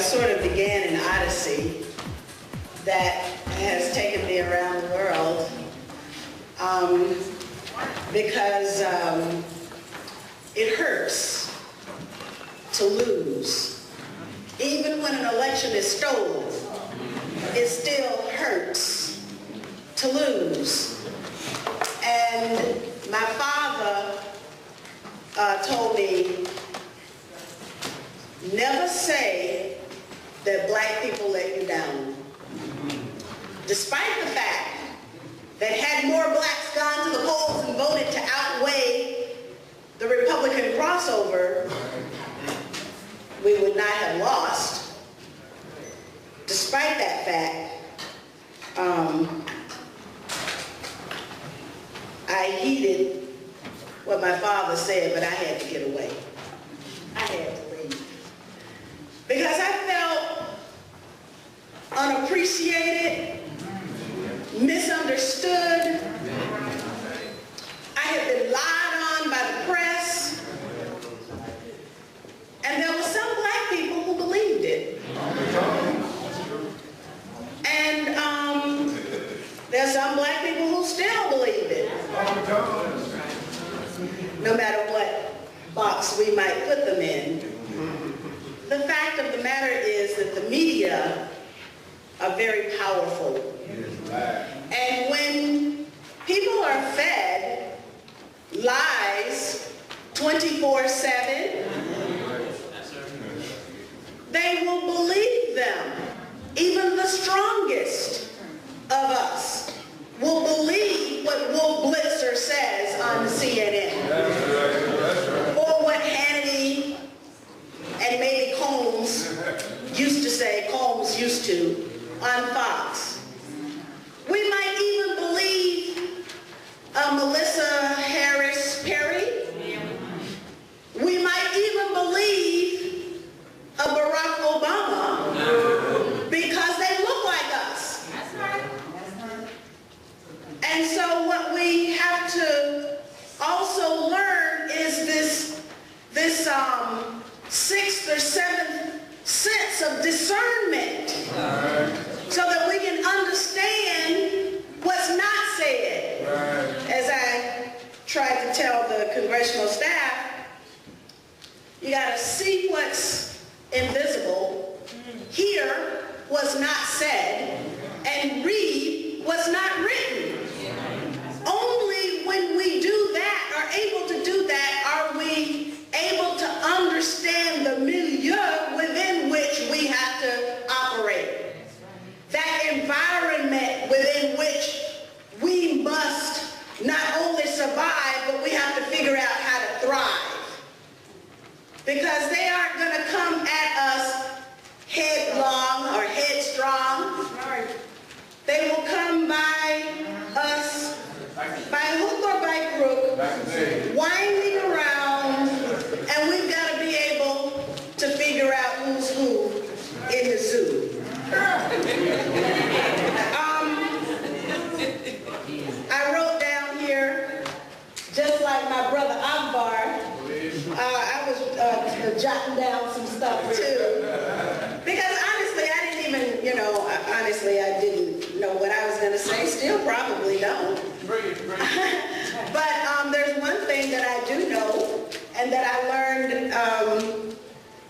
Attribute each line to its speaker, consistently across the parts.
Speaker 1: sort of began an odyssey that has taken me around the world because it hurts to lose. Even when an election is stolen, it still hurts to lose. And my father told me, never say that black people let you down. Despite the fact that had more blacks gone to the polls and voted to outweigh the Republican crossover, we would not have lost. Despite that fact, I heeded what my father said, but I had to get away. I had to leave. Because I felt unappreciated, misunderstood. I had been lied on by the press. And there were some black people who believed it. And there's some black people who still believe it. No matter what box we might put them in. The fact of the matter is that the media are very powerful. And when people are fed lies 24/7, they will believe them. Even the strongest of us will believe what Wolf Blitzer says on CNN. Or what Hannity and maybe Combs used to on Fox. We might even believe Melissa Harris Perry. We might even believe Barack Obama because they look like us. That's right. And so what we have to also learn is this sixth or seventh sense of discernment, so that we can understand what's not said. As I tried to tell the congressional staff, you gotta see what's invisible, hear what's not said, and read what's not written. Only when we do that, are able to do that, are we able to understand the milieu within which we have to operate. That environment within which we must not only survive, but we have to figure out how to thrive. Because they aren't going to come at us headlong or headstrong. They will come by us by hook or by crook, winding around, and we've got to be able to figure out who's who in the zoo. I wrote down here, just like my brother Akbar, I was jotting down some stuff too. Because honestly, I didn't even, I didn't know what I was going to say. Still probably don't. But there's one thing that I do know, and that I learned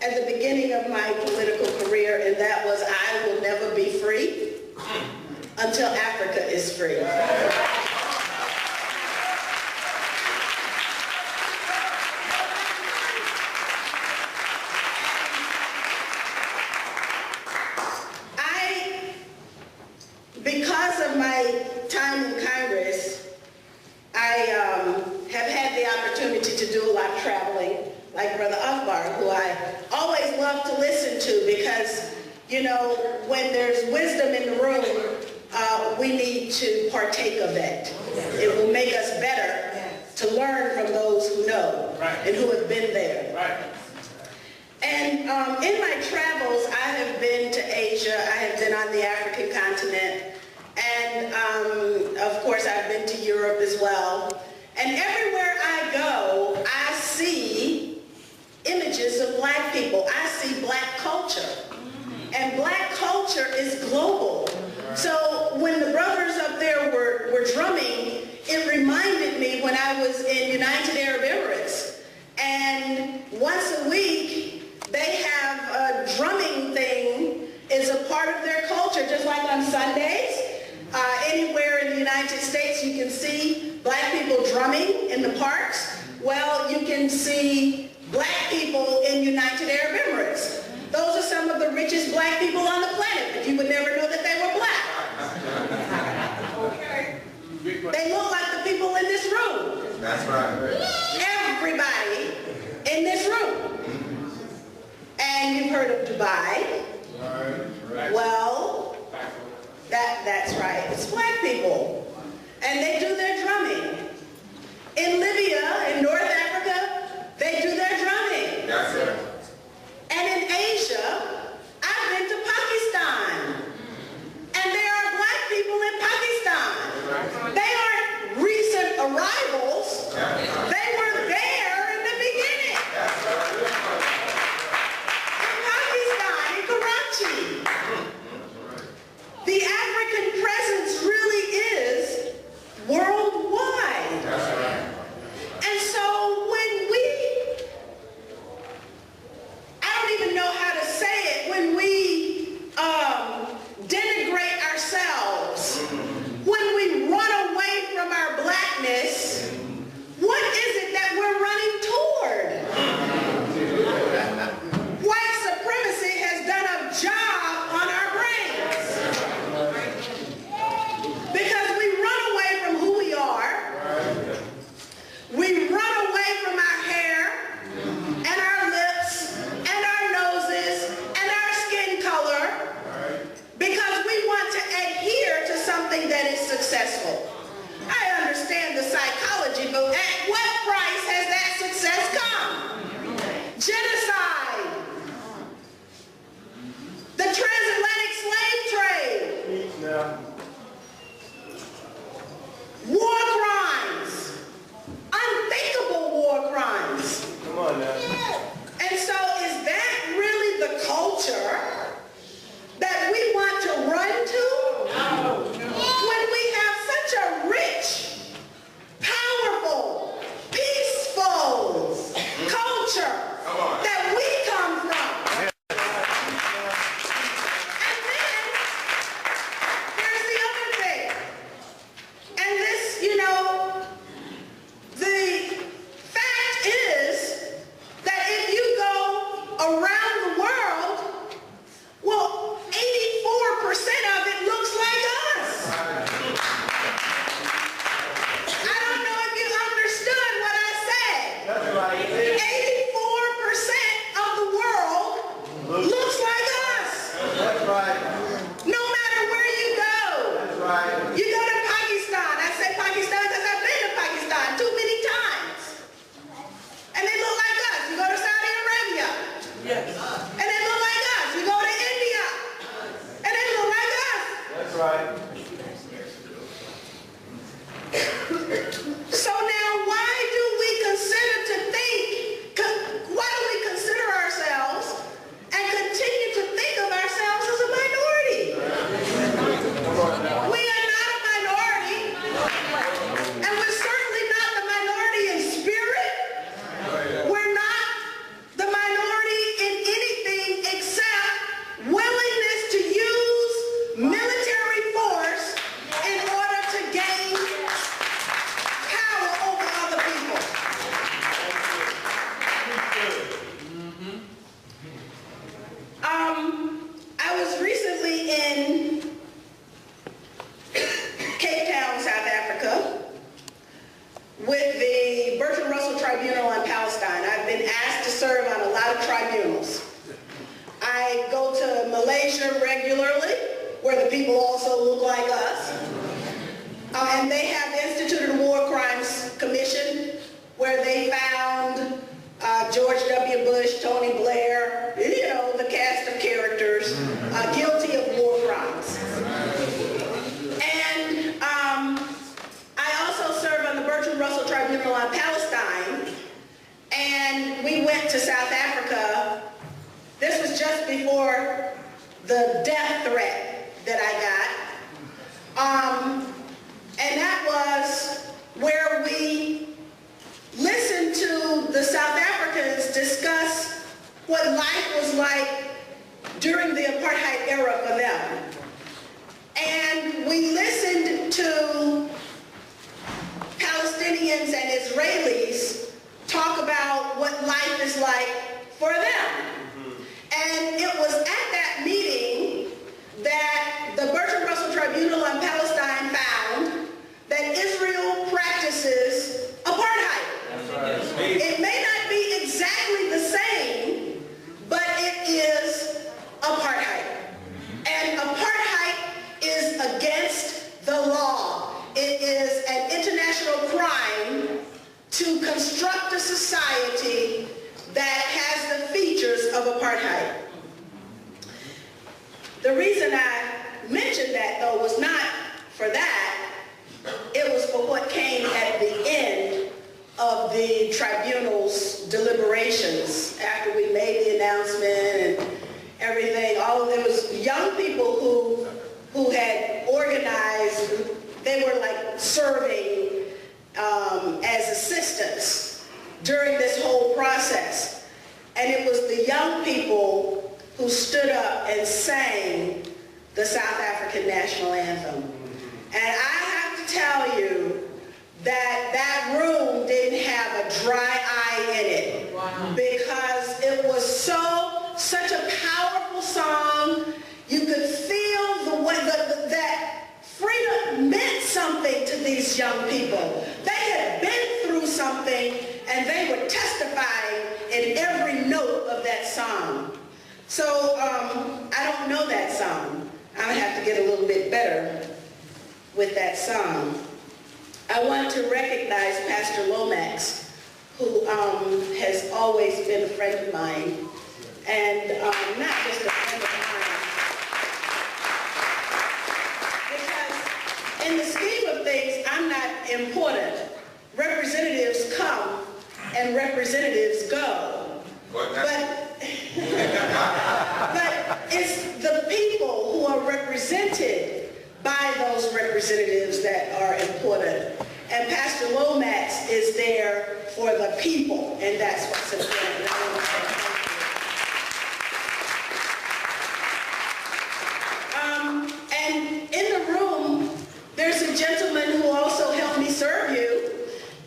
Speaker 1: at the beginning of my political career, and that was I will never be free until Africa is free. Because of my time in Congress, I have had the opportunity to do a lot of traveling, like Brother Akbar, who I always love to listen to because, when there's wisdom in the room, we need to partake of that. It will make us better to learn from those who know and who have been there. And in my travels, I have been to Asia, I have been on the African continent, and of course I've been to Europe as well. And everywhere I go, I see images of black people. I see black culture. reminded me when I was in United Arab Emirates, and once a week they have a drumming thing is a part of their culture, just like on Sundays. Anywhere in the United States you can see black people drumming in the parks. Well, you can see black people in United Arab Emirates. Those are some of the richest black people on the planet, but you would never know that they were black. Okay. They look like the people in this room.
Speaker 2: That's right.
Speaker 1: Everybody in this room. And you've heard of Dubai.
Speaker 2: Right.
Speaker 1: Well, that's right. It's black people. And they do their drumming. In Libya, in North Africa, they do their drumming.
Speaker 2: That's right.
Speaker 1: And in Asia, I've been to Pakistan. And there are black people in Pakistan. They aren't recent arrivals. They were there in the beginning. In Pakistan, in Karachi. The African presence really is worldwide. And so when I don't even know how to say it, when we denigrate ourselves, when we run away from our blackness, what is it that we're running toward? White supremacy has done a job on our brains. Because we run away from who we are. We run away from our hair and our lips and our noses and our skin color because we want to adhere to something that is successful. I understand the psychology, but at what price has that success come? Genocide. The transatlantic slave trade. War crimes. Unthinkable war crimes.
Speaker 2: Come on now.
Speaker 1: And so is that really the culture that we want to run to? No. When we have such a rich, powerful, peaceful culture that we come from. And then there's the other thing. And this, the fact is that if you go around the world, well, 84% of it looks like us. I don't know if you understood what I said.
Speaker 2: That's right.
Speaker 1: 84% of the world looks like us.
Speaker 2: That's right.
Speaker 1: No matter where you go.
Speaker 2: That's right.
Speaker 1: You go to Pakistan. I say Pakistan because I've been to Pakistan too many times. And they look like us. You go to Saudi Arabia.
Speaker 2: Yes.
Speaker 1: And they look like us. You go to India. And they look like us.
Speaker 2: That's right.
Speaker 1: So now why do we consider ourselves and continue to think of ourselves as a minority? We are not a minority. And we're certainly not the minority in spirit. We're not the minority in anything except willingness to use military force in order to gain power over other people. I was recently in Cape Town, South Africa, with the Bertrand Russell Tribunal on Palestine. I've been asked to serve on a lot of tribunals. I go to Malaysia regularly, where the people also look like us. And they have instituted a War Crimes Commission, where they found George W. Bush, Tony Blair, the cast of characters, guilty of war crimes. And I also serve on the Bertrand Russell Tribunal on Palestine, and we went to South Africa. This was just before the death threat that I got. And that was where is like for them. And it was at that meeting that the Bertrand Russell Tribunal on Palestine found that Israel practices apartheid. It may not be exactly the same, but it is apartheid. And apartheid is against the law. It is an international crime to construct a society that has the features of apartheid. The reason I mentioned that, though, was not for that. It was for what came at the end of the tribunal's deliberations after we made the announcement and everything. There was young people who had organized. They were like serving as assistants during this whole process. And it was the young people who stood up and sang the South African national anthem. And I have to tell you that that room didn't have a dry eye in it. Wow. Because it was such a powerful song. You could feel the way that freedom meant something to these young people. They had been through something, and they were testifying in every note of that song. So I don't know that song. I'm going to have to get a little bit better with that song. I want to recognize Pastor Lomax, who has always been a friend of mine, and not just a friend of mine, because in the scheme of things, I'm not important. Representatives come and representatives go. But it's the people who are represented by those representatives that are important. And Pastor Lomax is there for the people, and that's what's important. And in the room, there's a gentleman who also helped me serve you,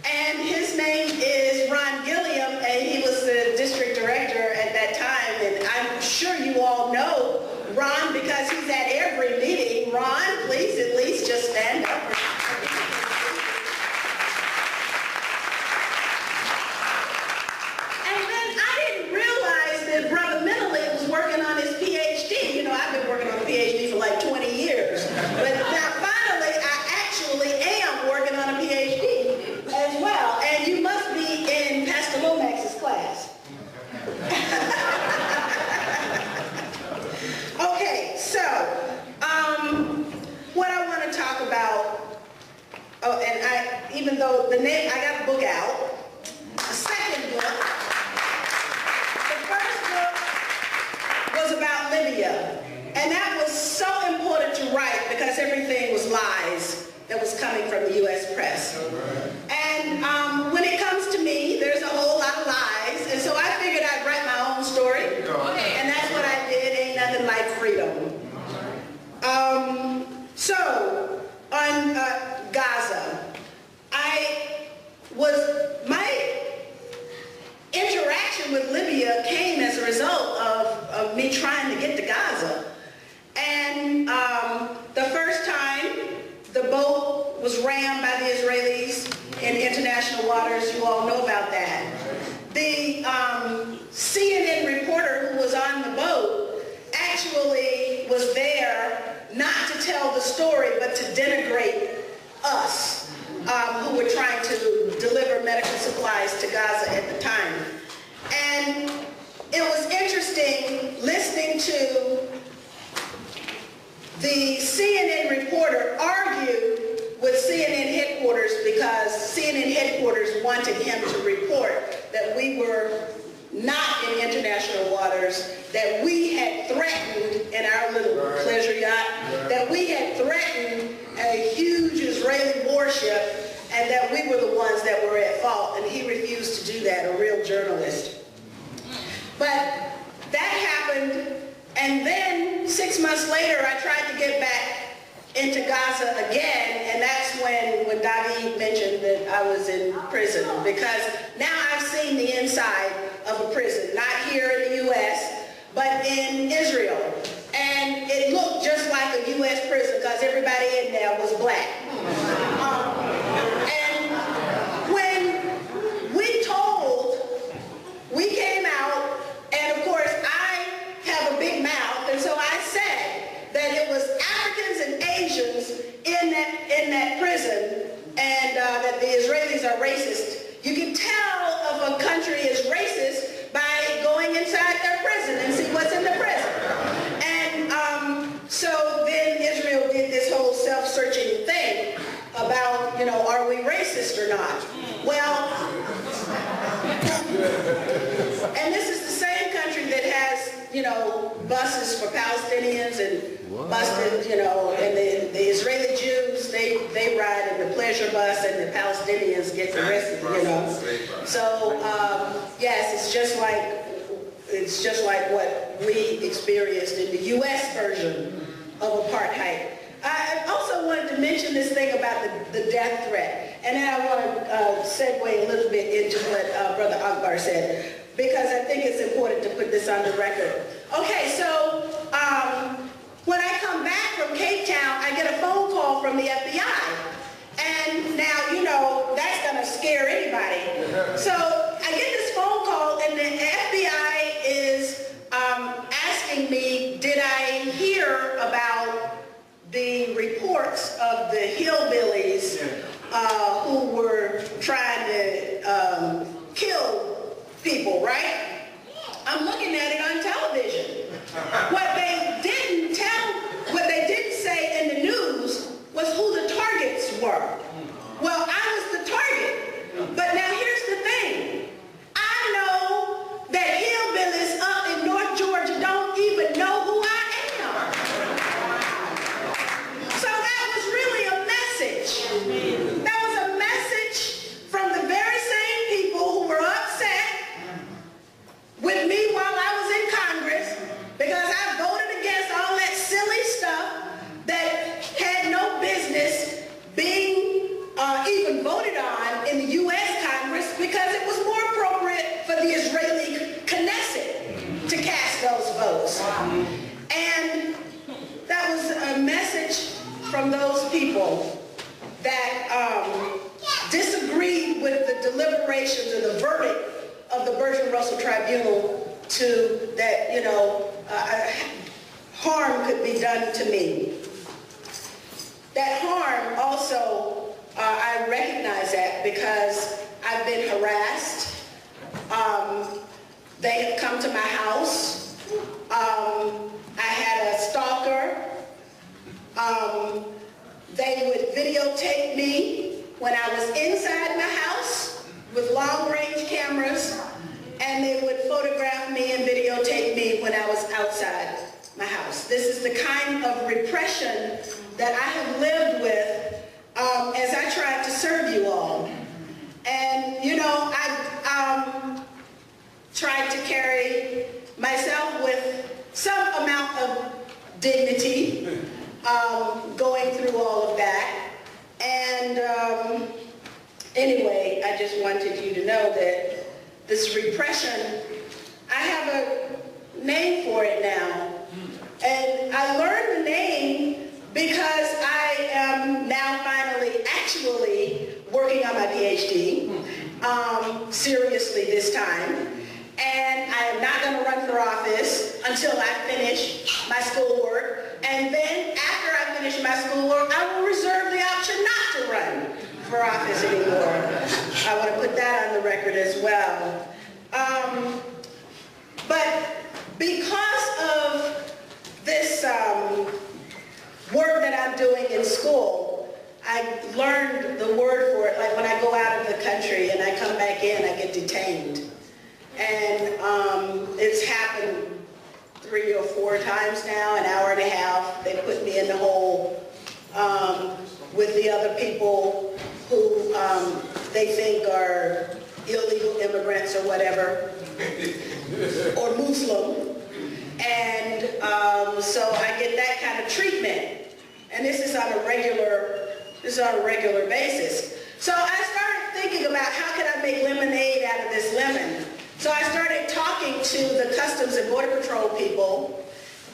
Speaker 1: and his name is Ron Gilliam, and he was the district director at that time, and I'm sure you all know Ron because he's at every meeting. Ron, please at least just stand up. And then I didn't realize that Brother Mendeley was working on his PhD. You know, I've been working on a PhD for like 20 years. But now finally, I actually am working on a PhD as well. And you must be in Pastor Lomax's class. Okay, so what I want to talk about, and even though the name, I got a book out, the second book, the first book was about Libya, and that was so important to write because everything was lies that was coming from the U.S. press. And when it comes to me, there's a whole lot of lies, and so I figured I'd write my own story, and that's what I did. Ain't nothing like freedom. So on Gaza, my interaction with Libya came as a result of me trying to get to Gaza. And the first time the boat was rammed by the Israelis in international waters, you all know about that. The CNN reporter who was on the boat actually was there not to tell the story, but to denigrate us who were trying to deliver medical supplies to Gaza at the time. And it was interesting listening to the CNN reporter argue with CNN headquarters because CNN headquarters wanted him to report that we were not in international waters, that we had threatened in our little pleasure yacht, that we had threatened a huge Israeli warship, and that we were the ones that were at fault, and he refused to do that, a real journalist. But that happened, and then 6 months later, I tried to get back into Gaza again, and that's when David mentioned that I was in prison, because now I've seen the inside of of the prison, not here in the U.S., but in Israel. And it looked just like a U.S. prison because everybody in there was black. And when we came out, and of course I have a big mouth, and so I said that it was Africans and Asians in that prison, and that the Israelis are racist. You can tell if a country is racist by going inside their prison and see what's in the prison. And so then Israel did this whole self-searching thing about, are we racist or not? Well, and this is the same country that has, buses for Palestinians and busted, and the Israeli Jews, they ride in the pleasure bus and the Palestinians get the rest, So, yes, it's just like what we experienced in the U.S. version of apartheid. I also wanted to mention this thing about the death threat, and then I want to segue a little bit into what Brother Akbar said, because I think it's important to put this on the record. Okay, so when I come back from Cape Town, I get a phone call from the FBI. And now, that's going to scare anybody. So I get this phone call, and the FBI is asking me, did I hear about the reports of the hillbillies who were trying to kill people, right? I'm looking at it on television. What they didn't say in the news was who the targets were. Well, I was the target. But now here's the thing. I know that hillbillies up in North Georgia don't even know who I am. So that was really a message. That was a message from the very same people who were upset with me while I was in Congress because I voted against all that silly stuff that had no business being even voted on in the U.S. Congress because it was more appropriate for the Israeli Knesset to cast those votes. And that was a message from those people that disagreed with the deliberations or the verdict of the Bertrand Russell Tribunal to that, harm could be done to me. That harm also, I recognize that because I've been harassed. They have come to my house. I had a stalker. They would videotape me when I was inside my house with long-range cameras, and they would photograph me and videotape me when I was outside my house. This is the kind of repression that I have lived with as I tried to serve you all. And, I tried to carry myself with some amount of dignity going through all of that. And anyway, I just wanted you to know that this repression, I have a name for it now. And I learned the name because I am now finally actually working on my PhD, seriously this time. And I am not going to run for office until I finish my schoolwork. And then after I finish my schoolwork, I will reserve the option not to run for office anymore. I want to put that on the record as well. But because of this work that I'm doing in school, I learned the word for it. Like when I go out of the country and I come back in, I get detained. And it's happened 3 or 4 times now, an hour and a half. They put me in the hole with the other people who they think are illegal immigrants or whatever, or Muslim. And so I get that kind of treatment. And this is on a regular basis. So I started thinking about how could I make lemonade out of this lemon. So I started to the Customs and Border Patrol people,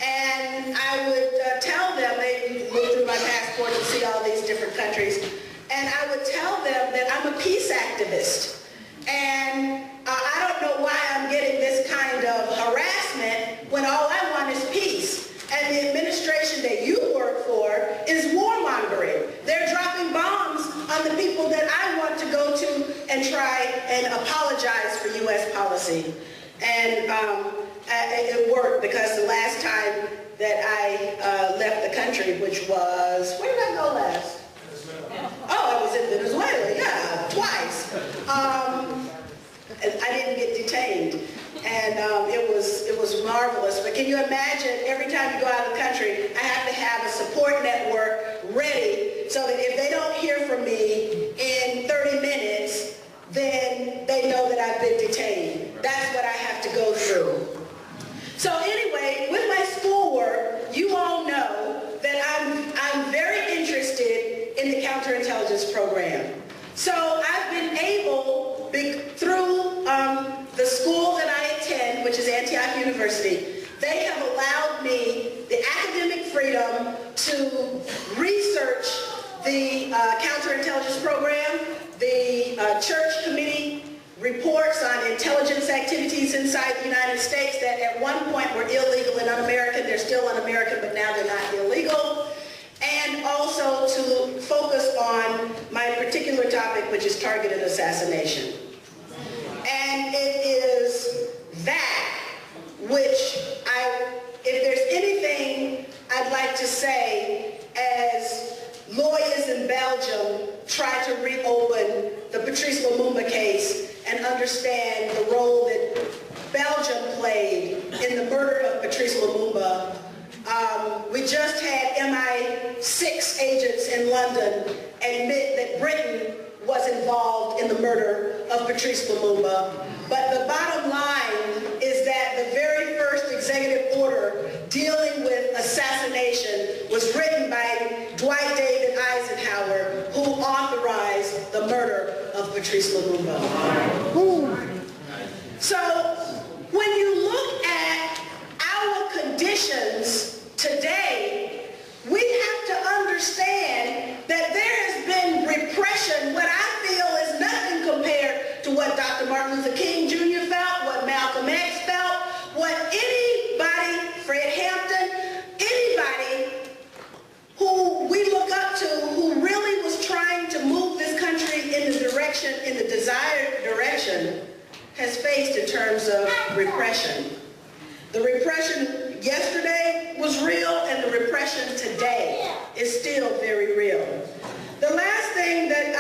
Speaker 1: and I would tell them, they look through my passport and see all these different countries, and I would tell them that I'm a peace activist. And I don't know why I'm getting this kind of harassment when all I want is peace. And the administration that you work for is warmongering. They're dropping bombs on the people that I want to go to and try and apologize for U.S. policy. And it worked, because the last time that I left the country, which was, where did I go last? Oh, I was in Venezuela, yeah, twice. And I didn't get detained. And it was marvelous. But can you imagine, every time you go out of the country, I have to have a support network ready so that if they don't hear from me in 30 minutes, then they know that I've been detained. That's what I have to go through. So anyway, with my schoolwork, you all know that I'm very interested in the counterintelligence program. So I've been able, through the school that I attend, which is Antioch University, they have allowed me the academic freedom to research the counterintelligence program, the church committee reports on intelligence activities inside the United States that at one point were illegal and un-American. They're still un-American, but now they're not illegal. And also to focus on my particular topic, which is targeted assassination. And it is that which if there's anything I'd like to say, as lawyers in Belgium try to reopen the Patrice Lumumba case and understand the role that Belgium played in the murder of Patrice Lumumba. We just had MI6 agents in London admit that Britain was involved in the murder of Patrice Lumumba. But the bottom line is that the very first executive order dealing with assassination was written by Dwight David Eisenhower, who authorized the murder of Patrice Lumumba. So when you look at our conditions today, we have to understand that there has been repression, what I feel is nothing compared to what Dr. Martin Luther King Jr. felt, what Malcolm X felt, what anybody, Fred Hampton, anybody who we look up to who really was trying to move this country in the direction, in the desired direction, has faced in terms of repression. The repression yesterday was real, and the repression today is still very real. The last thing that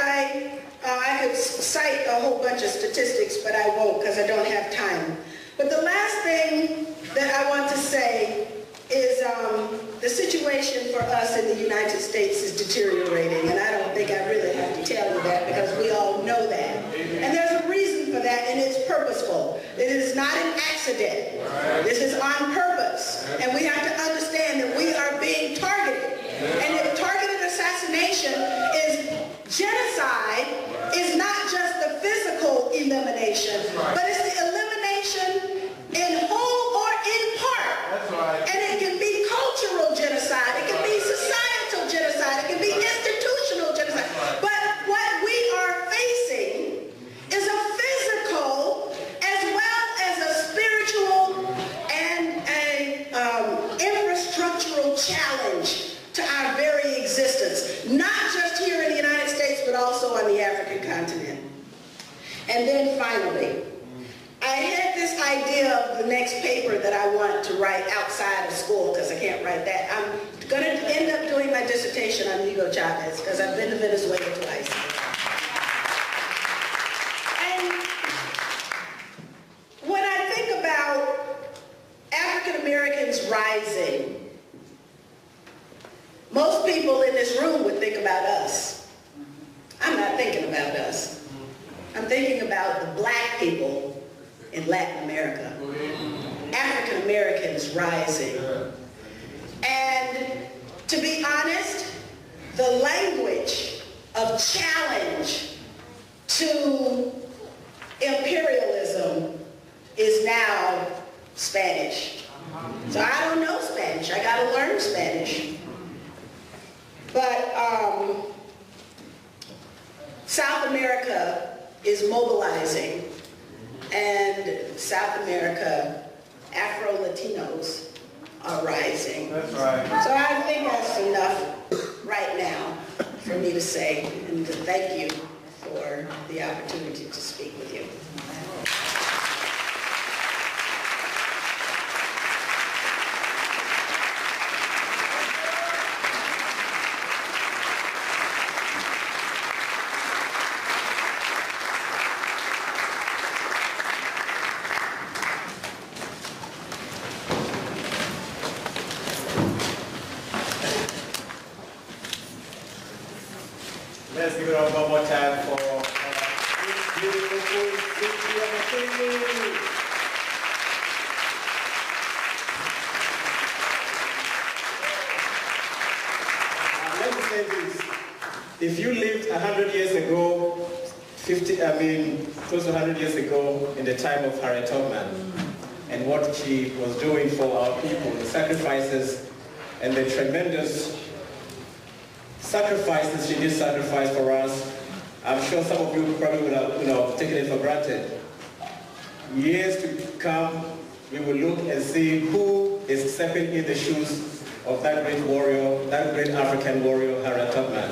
Speaker 1: I could cite a whole bunch of statistics, but I won't because I don't have time. But the last thing that I want to say is the situation for us in the United States is deteriorating, and I don't think I really have to tell you that because we all know that. And there's a reason for that, and it's purposeful. It is not an accident. This is on purpose, and we have to understand that we are being targeted. And if targeted assassination is genocide, is not just the physical elimination, but it's the elimination in whole or in part.
Speaker 2: That's right.
Speaker 1: And it can be cultural genocide, it can be societal genocide, it can be institutional genocide. But what we are facing is a physical as well as a spiritual and an infrastructural challenge to our very existence, not just here in the United States, but also on the African continent. And then finally, I had this idea of the next paper that I want to write outside of school, because I can't write that. I'm going to end up doing my dissertation on Hugo Chavez, because I've been to Venezuela twice. And when I think about African Americans rising, most people in this room would think about us. I'm not thinking about us. I'm thinking about the black people in Latin America. African Americans rising. And to be honest, the language of challenge to imperialism is now America is mobilizing, and South America, Afro-Latinos are rising.
Speaker 2: That's right.
Speaker 1: So I think that's enough right now for me to say, and to thank you for the opportunity to speak with you.
Speaker 2: Let's give it up one more time for this beautiful Cynthia Mckinney. Let me say this. If you lived 100 years ago, close to 100 years ago in the time of Harriet Tubman, and what she was doing for our people, the sacrifices and the tremendous sacrifices she did sacrifice for us, I'm sure some of you probably would have, taken it for granted. Years to come, we will look and see who is stepping in the shoes of that great warrior, that great African warrior, Harriet Tubman.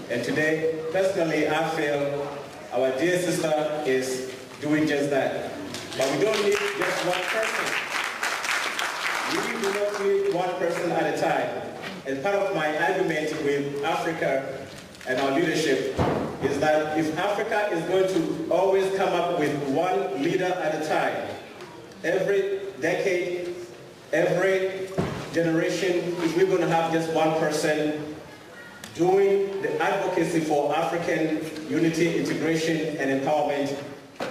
Speaker 2: And today, personally, I feel our dear sister is doing just that. But we don't need just one person. We do not need one person at a time. And part of my argument with Africa and our leadership is that if Africa is going to always come up with one leader at a time, every decade, every generation, if we're going to have just one person doing the advocacy for African unity, integration, and empowerment,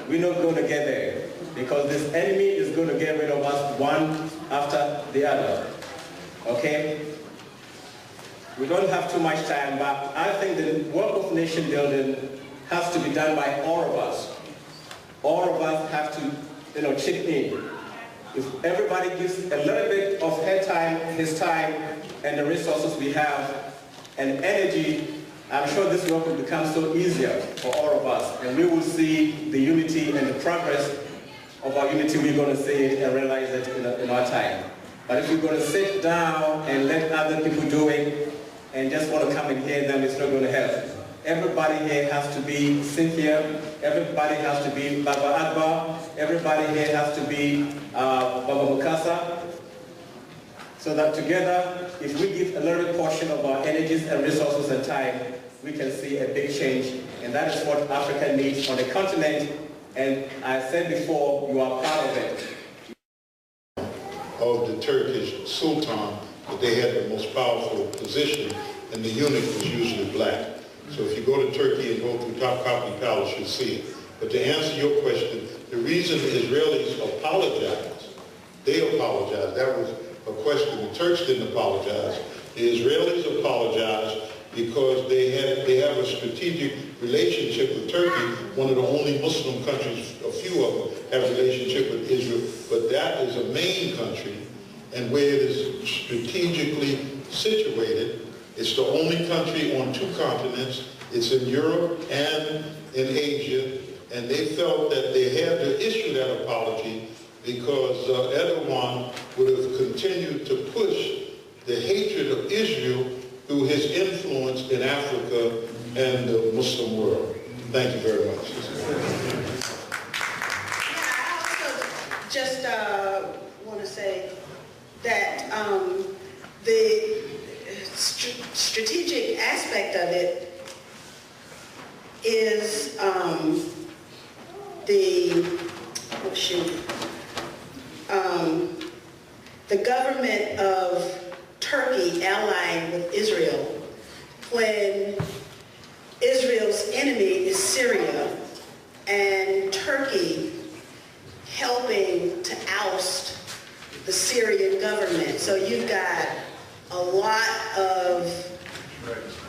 Speaker 2: we're not going to get there, because this enemy is going to get rid of us one after the other. Okay? We don't have too much time, but I think the work of nation building has to be done by all of us. All of us have to, chip in. If everybody gives a little bit of her time, his time, and the resources we have, and energy, I'm sure this work will become so easier for all of us, and we will see the unity and the progress of our unity. We're going to see it and realize it in our time. But if we're going to sit down and let other people do it, and just want to come and hear them, it's not going to help. Everybody here has to be Cynthia, everybody has to be Baba Agba, everybody here has to be Baba Mukasa, so that together, if we give a little portion of our energies and resources and time, we can see a big change. And that is what Africa needs on the continent. And I said before, you are part of it.
Speaker 3: Of the Turkish Sultan, but they had the most powerful position, and the eunuch was usually black. So if you go to Turkey and go through Topkapi Palace, you'll see it. But to answer your question, the reason the Israelis apologized, they apologized. That was a question. The Turks didn't apologize. The Israelis apologized because they have a strategic relationship with Turkey, one of the only Muslim countries, a few of them have a relationship with Israel, but that is a main country, and where it is strategically situated, it's the only country on two continents. It's in Europe and in Asia, and they felt that they had to issue that apology because Erdogan would have continued to push the hatred of Israel through his influence in Africa and the Muslim world. Thank you very much.
Speaker 1: I also just want to say that the strategic aspect of it is the government of Turkey allying with Israel when Israel's enemy is Syria, and Turkey helping to oust the Syrian government. So you've got a lot of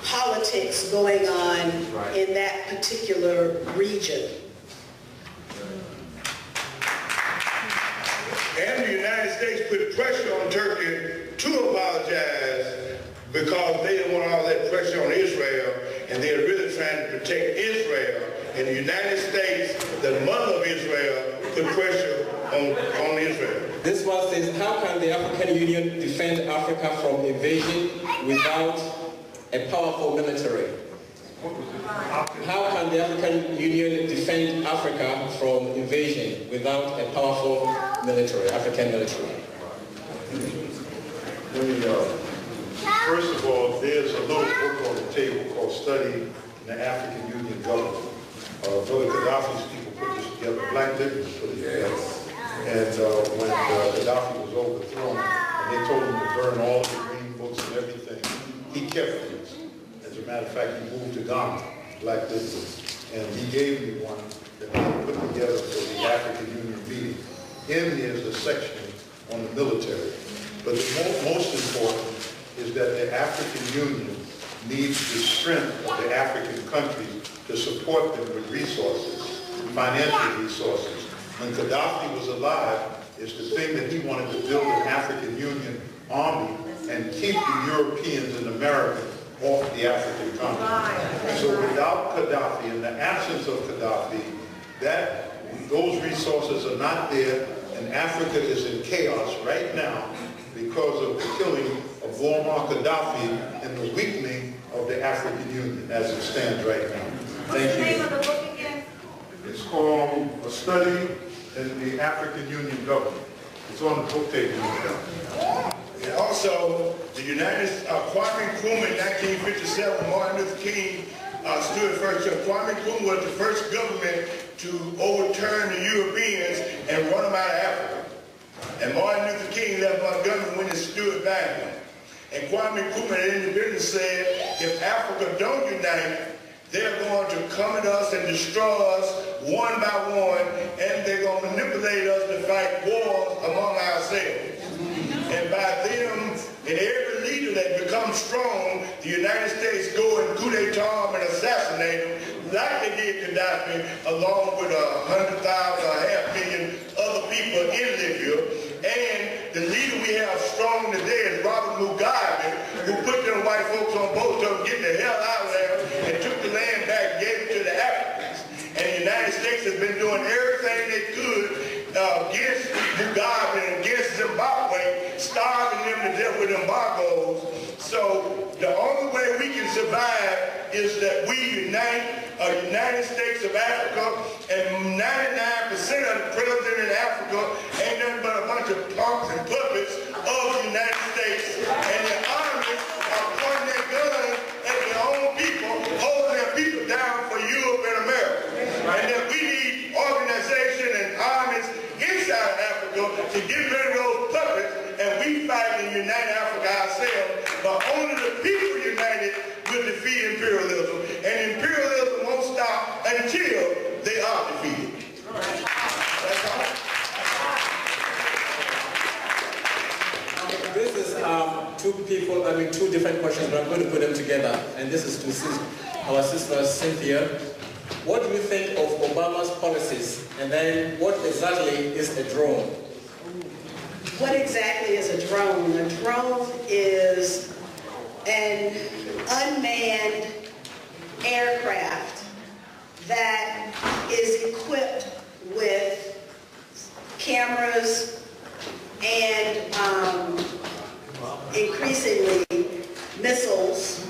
Speaker 1: politics going on in that particular region.
Speaker 4: And the United States put pressure on Turkey to apologize because they didn't want all that pressure on Israel, and they're really trying to protect Israel in the United States, the mother of Israel, put pressure on Israel.
Speaker 2: This one says, how can the African Union defend Africa from invasion without a powerful military? How can the African Union defend Africa from invasion without a powerful military, African military?
Speaker 3: First of all, there's a little book on the table called Studying the African Union Government. Brother Gaddafi's people put this together, Black Liberals put it together. And when Gaddafi was overthrown, and they told him to burn all the green books and everything, he kept these. As a matter of fact, he moved to Ghana, Black Liberals, and he gave me one that I put together for the African Union meeting. In there is a section on the military. But the most important is that the African Union needs the strength of the African countries to support them with resources, financial resources. When Gaddafi was alive, it's the thing that he wanted to build an African Union army and keep the Europeans and Americans off the African continent. So without Gaddafi, in the absence of Gaddafi, those resources are not there, and Africa is in chaos right now because of the killing of Muammar Gaddafi and the weakening of the African Union as it stands right now.
Speaker 5: What's the name of the book again?
Speaker 3: It's called A Study in the African Union Government. It's on the book table.
Speaker 4: And also, the Kwame Nkrumah in 1957, Martin Luther King stood first. So Kwame Nkrumah was the first government to overturn the Europeans and run them out of Africa. And Martin Luther King left Montgomery when it stood by him. And Kwame Nkrumah, the individual, said, if Africa don't unite, they're going to come at us and destroy us one by one, and they're going to manipulate us to fight wars among ourselves. And by them, and every leader that becomes strong, the United States go and coup d'etat and assassinate them, like they did Gaddafi, along with 100,000 or 500,000 other people in Libya. And the leader we have strong today is Robert Mugabe, who put them white folks on boats to get the hell out of there and took the land back and gave it to the Africans. And the United States has been doing everything they could against Mugabe and against Zimbabwe, starving them to death with embargoes. So the only way we can survive is that we unite a United States of Africa, and 99% of the presidents in Africa ain't nothing but a bunch of punks and puppets of the United States. And the armies are pointing their guns at their own people, holding their people down for Europe and America. And that we need organization and armies inside of Africa to get rid of those puppets, and we fight and unite Africa ourselves. But only the people united will defeat imperialism, and imperialism won't stop until they are defeated. That's all.
Speaker 2: This is two different questions, but I'm going to put them together. And this is to our sister Cynthia. What do you think of Obama's policies? And then what exactly is a drone?
Speaker 1: What exactly is a drone? A drone is an unmanned aircraft that is equipped with cameras and increasingly missiles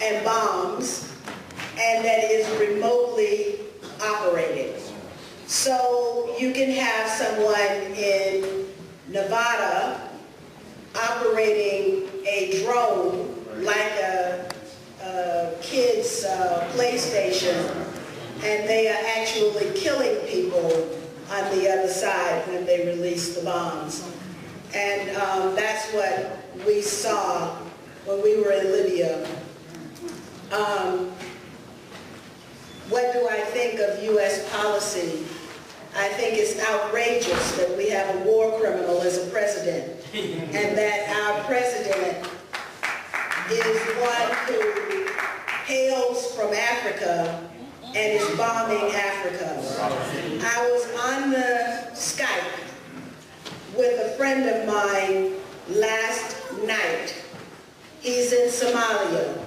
Speaker 1: and bombs, and that is remotely operated. So you can have someone in Nevada operating a drone like a kid's PlayStation, and they are actually killing people on the other side when they release the bombs. And that's what we saw when we were in Libya. What do I think of U.S. policy? I think it's outrageous that we have a war criminal as a president, and that our president is one who hails from Africa and is bombing Africa. I was on the Skype with a friend of mine last night. He's in Somalia,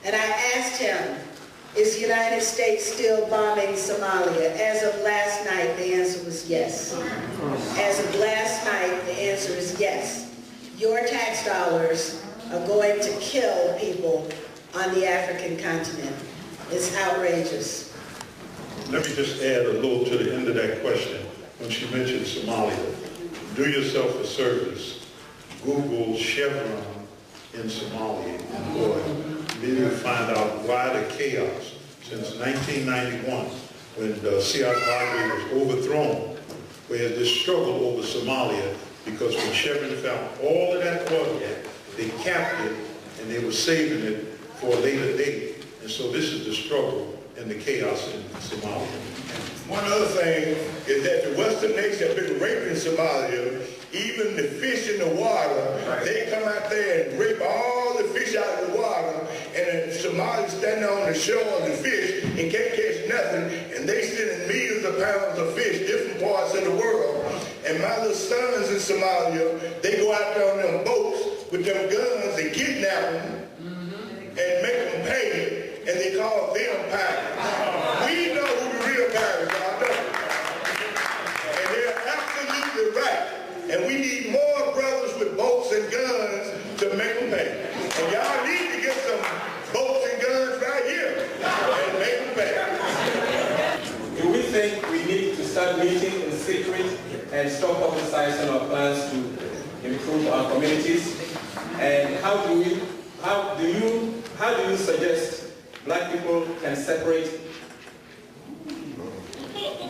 Speaker 1: and I asked him, Is the United States still bombing Somalia? As of last night, the answer was yes. As of last night, the answer is yes. Your tax dollars are going to kill people on the African continent. It's outrageous.
Speaker 3: Let me just add a little to the end of that question. When she mentioned Somalia, do yourself a service. Google Chevron in Somalia and boy, then you'll find out why the chaos since 1991 when C.R. Baldwin was overthrown, where this struggle over Somalia, because when Chevron found all of that oil, they capped it and they were saving it for a later date. And so this is the struggle and the chaos in Somalia.
Speaker 4: One other thing is that the Western nations have been raping Somalia. Even the fish in the water, they come out there and rape all the fish out of the water, and the Somalians stand on the shore of the fish and can't catch nothing, and they send in millions of pounds of fish different parts of the world. And my little sons in Somalia, they go out there on them boats with them guns and kidnap them and make them pay, and they call them pirates. We know who the real pirates are, don't we? And they're absolutely right. And we need more brothers with boats and guns to make them pay. And y'all need to get some boats and guns right here and make them pay.
Speaker 2: Do we think we need to start meeting in secret and stop publicizing our plans to improve our communities? And how do you suggest black people can separate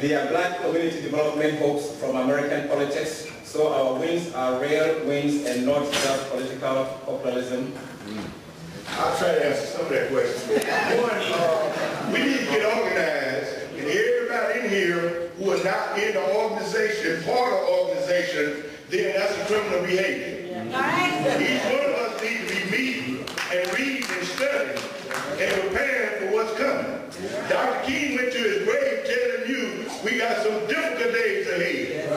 Speaker 2: their black community development hopes from American politics, so our wins are real wins and not just political populism?
Speaker 4: I'll try to answer some of that question. One, we need to get organized, and everybody in here who are not in the organization, part of the organization, then that's a criminal behavior. Each one of us needs to be meeting and reading and studying and preparing for what's coming. Dr. King went to his grave telling you we got some difficult days ahead.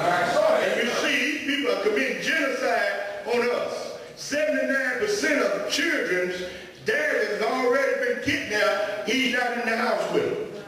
Speaker 4: And you see, these people are committing genocide on us. 79% of children's dad has already been kidnapped. He's not in the house with them.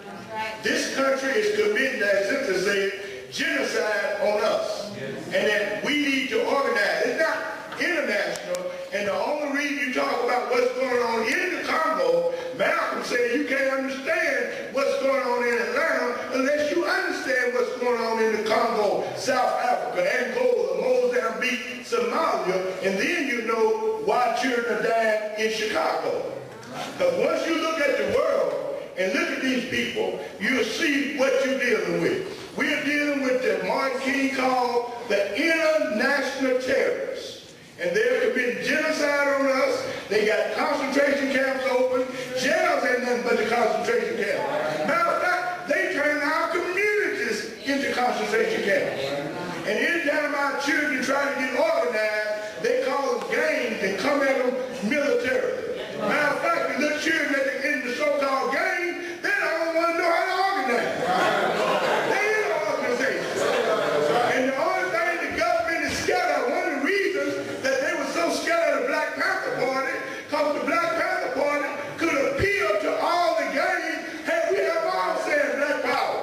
Speaker 4: This country is committing, as Cynthia said, genocide on us. And that we need to organize. It's not international. And the only reason you talk about what's going on in the Congo, Malcolm said you can't understand what's going on in Atlanta unless you understand what's going on in the Congo, South Africa, Angola, Mozambique, Somalia, and then you know why children are dying in Chicago. Because once you look at the world and look at these people, you'll see what you're dealing with. We're dealing with what Martin King called the international terrorists. And they're committing genocide on us. They got concentration camps open. Jails ain't nothing but the concentration camps. Matter of fact, they turn our communities into concentration camps. And anytime our children try to get organized, they call them gangs and come at them militarily. Matter of fact, the little children that are in the so-called gang, they don't want to know how to organize. They ain't an organization. And the only thing the government is scared of, one of the reasons that they were so scared of the Black Panther Party, because the Black Panther Party could appeal to all the gangs. Hey, we have all said Black Power.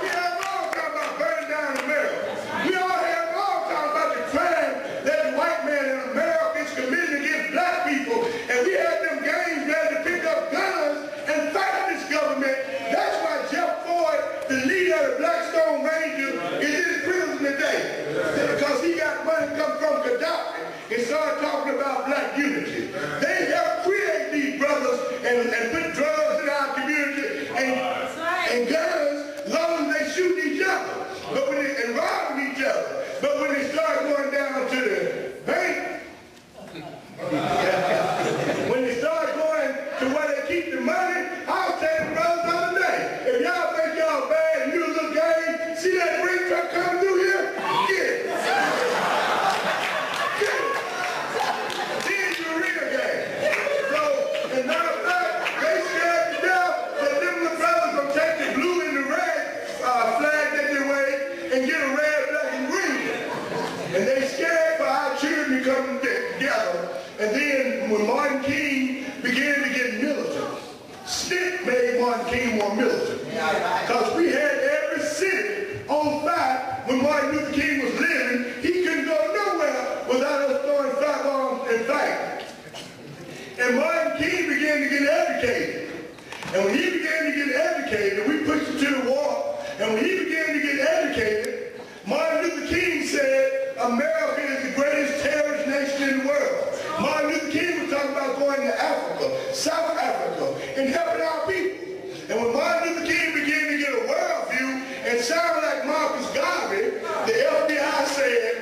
Speaker 4: We have all talking about burning down America. We all have all talking about the crime that the white man in America is committing against black people. And we had them gangs ready to pick up guns and fight this government. That's why Jeff Ford, the leader of the Blackstone Rangers, is in prison today. Because he got money come from Gaddafi and started talking about black unity. They helped create these brothers and put drugs in our community and guns, as long as they shoot each other and robbing each other. But when they start going down to the bank, when they start going to where they keep the money, I was telling brothers the other day, if y'all think y'all bad and you a little gang, see that brick truck coming through here? Get it. Get it. Then you're a real gang. So, as a matter of fact, they scared to death that them little brothers gonna take the blue and the more militant. Because we had every city on fire when Martin Luther King was living. He couldn't go nowhere without us throwing firearms and fighting. And Martin King began to get educated. And when he began to get educated, we pushed him to the wall. And when he began to get educated, Martin Luther King said, America is the greatest terrorist nation in the world. Martin Luther King was talking about going to Africa, South Africa, and helping our people. And when Martin Luther King began to get a worldview and sound like Marcus Garvey, the FBI said,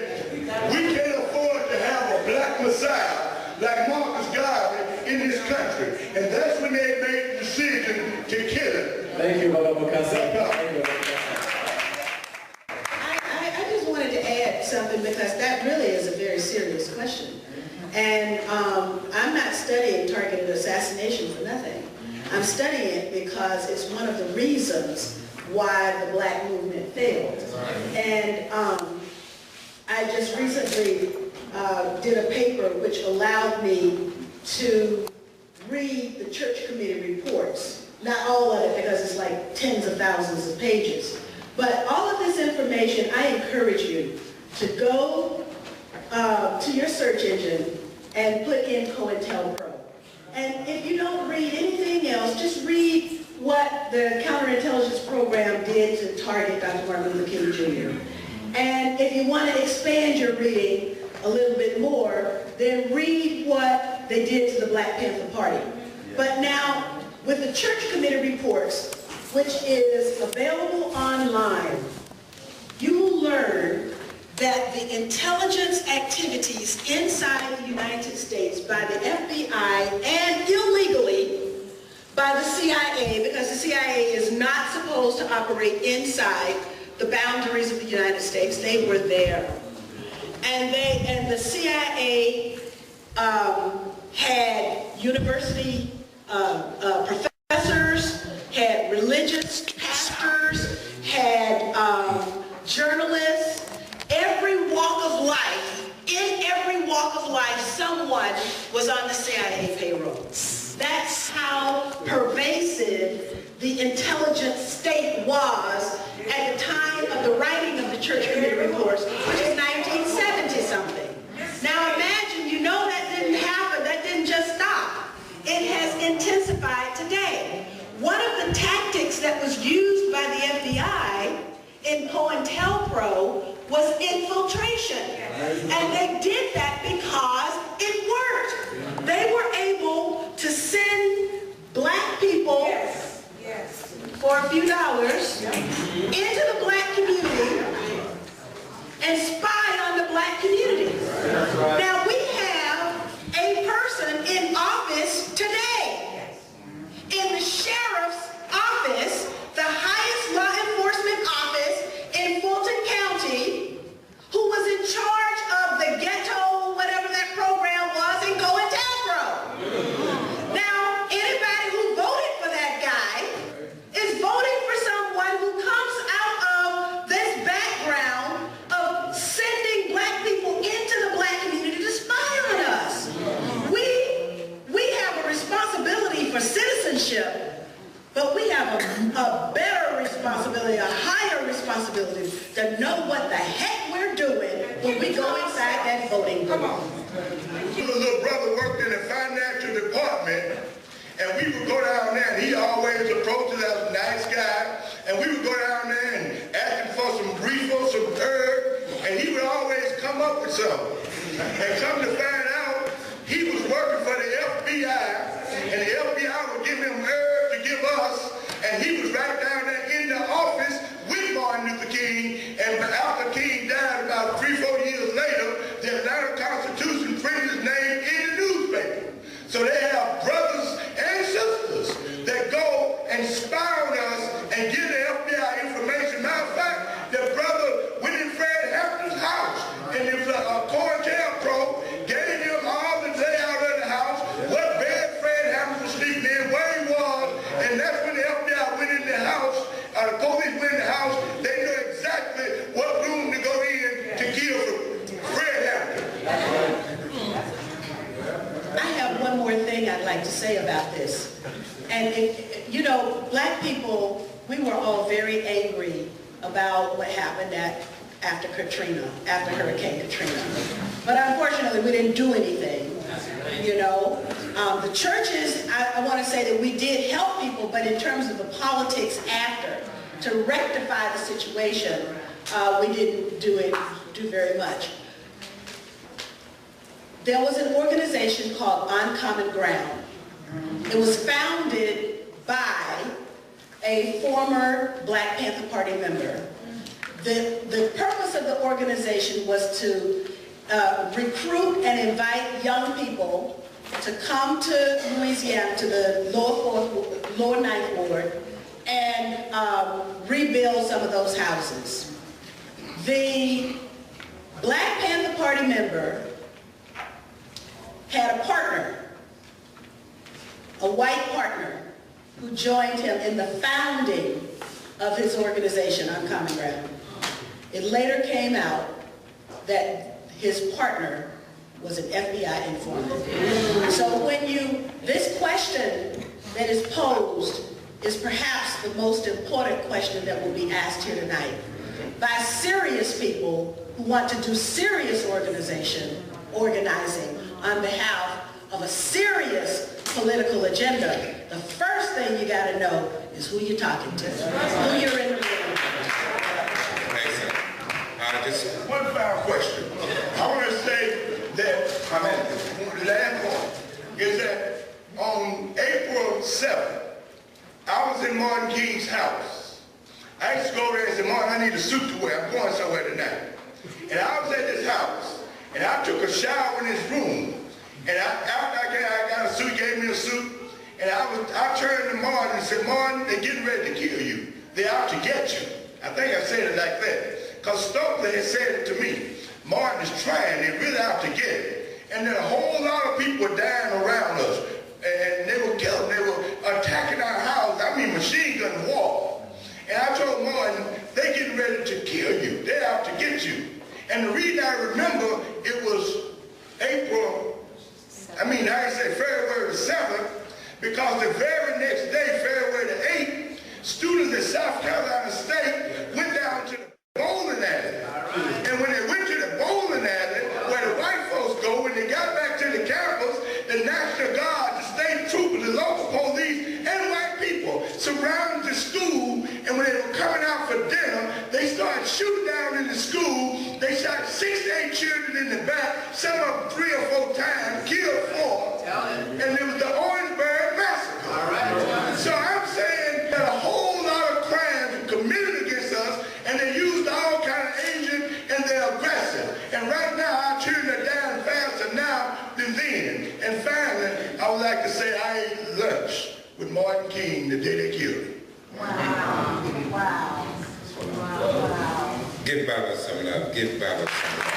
Speaker 4: we can't afford to have a black messiah like Marcus Garvey in this country. And that's when they made the decision to kill him.
Speaker 2: Thank you, Baba Mukasa.
Speaker 1: I just wanted to add something because that really is a very serious question. And I'm not studying targeted assassination for nothing. I'm studying it because it's one of the reasons why the black movement failed. And I just recently did a paper which allowed me to read the church committee reports. Not all of it because it's like tens of thousands of pages. But all of this information, I encourage you to go to your search engine and put in COINTELPRO. And if you don't read anything else, just read what the counterintelligence program did to target Dr. Martin Luther King Jr. And if you want to expand your reading a little bit more, then read what they did to the Black Panther Party. But now, with the church committee reports, which is available online, you will learn that the intelligence activities inside the United States by the FBI and illegally by the CIA, because the CIA is not supposed to operate inside the boundaries of the United States. They were there. And the CIA had university professors, had religious pastors, had journalists, every walk of life. In every walk of life, someone was on the CIA payroll. That's how pervasive the intelligence state was at the time of the writing of the church committee reports, which is 1970-something. Now imagine, you know that didn't happen, that didn't just stop. It has intensified today. One of the tactics that was used by the FBI in COINTELPRO was infiltration. And they did that because it worked. They were able to send black people for a few dollars into the black community and spy on the black community. Now we have a person in office today, in the sheriff's office, the highest law enforcement office in Fulton County, who was in charge of the ghetto, whatever that program was, in COINTELPRO. Now, anybody who voted for that guy is voting for someone who comes out of this background of sending black people into the black community to spy on us. We have a responsibility for citizenship, but we have a better responsibility, a higher responsibility to know what the heck we're doing when we go inside that voting booth.
Speaker 4: My little brother worked in the financial department, and we would go down there, and he always approached us as a nice guy, and we would go down there and ask him for some reefer, some herb, and he would always come up with something. And come to find out, he was working for the FBI, and the FBI would give him herb to give us, and he was right down there in the office with Martin Luther King, and after King died about 3-4 years later, the Atlanta Constitution printed his name in the newspaper. So they have brothers and sisters that go and spy on us and give the FBI information. Matter of fact, the brother went in Fred Hampton's house, and it was a COINTELPRO gave him all the layout of the house, what bed Fred Hampton was sleeping in, where he was, and that's when the FBI went in the house, the police went in the house, they knew exactly what room to go in to kill Fred Hampton.
Speaker 1: I have one more thing I'd like to say about this. And, you know, black people, we were all very angry about what happened after Hurricane Katrina. But unfortunately, we didn't do anything, you know. The churches, I want to say that we did help people, but in terms of the politics after, to rectify the situation, we didn't do very much. There was an organization called On Common Ground. It was founded by a former Black Panther Party member. The purpose of the organization was to recruit and invite young people to come to Louisiana, to the lower Ninth Ward, and rebuild some of those houses. The Black Panther Party member had a partner, a white partner, who joined him in the founding of his organization, On Common Ground. It later came out that his partner was an FBI informant. So this question that is posed is perhaps the most important question that will be asked here tonight by serious people who want to do serious organizing on behalf of a serious political agenda. The first thing you got to know is who you're talking to, who you're in the room with.
Speaker 4: One final question. I want to say that, the last point is that on April 7th, I was in Martin King's house. I used to go there and say, Martin, I need a suit to wear. I'm going somewhere tonight. And I was at this house, and I took a shower in his room. And after I got a suit, he gave me a suit, and I turned to Martin and said, Martin, they're getting ready to kill you. They're out to get you. I think I said it like that. Because Stokely had said it to me. Martin is trying, they're really out to get it. And then a whole lot of people were dying around us. And they were killing, they were attacking our house. I mean, machine gun war. And I told Martin, they're getting ready to kill you. They're out to get you. And the reason I remember it was February the 7th, because the very next day, February the 8th, students at South Carolina State went down to the bowling alley. And when they went to the bowling alley, where the white folks go, when they got back to the campus, the National Guard, the state troopers, the local police, and white people surrounded the school, and when they were coming out for dinner, they started shooting down in the school. They shot 6 to 8 children in the back, some of them 3 or 4 times, killed 4. And it was the Orangeburg Massacre. So I'm saying that a whole lot of crimes were committed against us, and they used all kind of agents, and they're aggressive. And right now, our children are dying faster now than then. And finally, I would like to say I ate lunch with Martin King the day they killed him.
Speaker 5: Wow. Wow. Wow.
Speaker 6: Give Baba some love. Give Baba some love.